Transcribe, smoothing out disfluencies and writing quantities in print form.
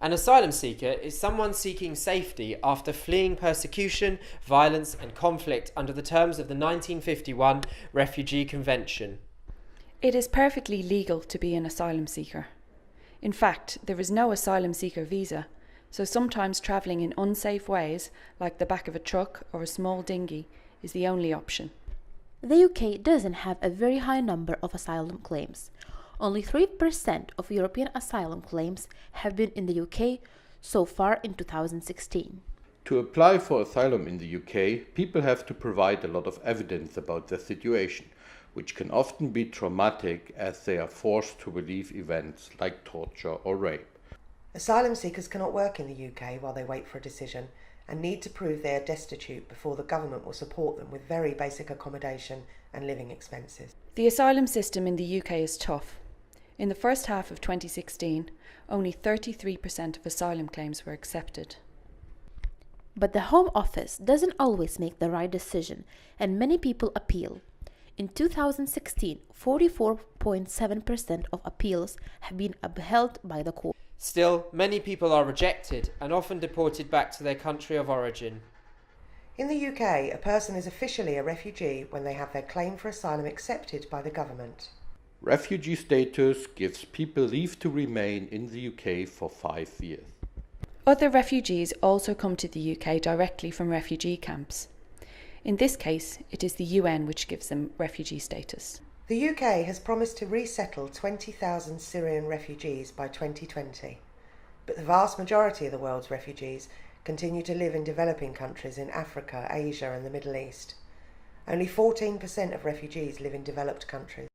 An asylum seeker is someone seeking safety after fleeing persecution, violence and conflict under the terms of the 1951 Refugee Convention. It is perfectly legal to be an asylum seeker. In fact, there is no asylum seeker visa, so sometimes travelling in unsafe ways, like the back of a truck or a small dinghy, is the only option. The UK doesn't have a very high number of asylum claims. Only 3% of European asylum claims have been in the UK so far in 2016. To apply for asylum in the UK, people have to provide a lot of evidence about their situation, which can often be traumatic as they are forced to relive events like torture or rape. Asylum seekers cannot work in the UK while they wait for a decision and need to prove they are destitute before the government will support them with very basic accommodation and living expenses. The asylum system in the UK is tough. In the first half of 2016, only 33% of asylum claims were accepted. But the Home Office doesn't always make the right decision, and many people appeal. In 2016, 44.7% of appeals have been upheld by the court. Still, many people are rejected and often deported back to their country of origin. In the UK, a person is officially a refugee when they have their claim for asylum accepted by the government. Refugee status gives people leave to remain in the UK for 5 years. Other refugees also come to the UK directly from refugee camps. In this case, it is the UN which gives them refugee status. The UK has promised to resettle 20,000 Syrian refugees by 2020, but the vast majority of the world's refugees continue to live in developing countries in Africa, Asia and the Middle East. Only 14% of refugees live in developed countries.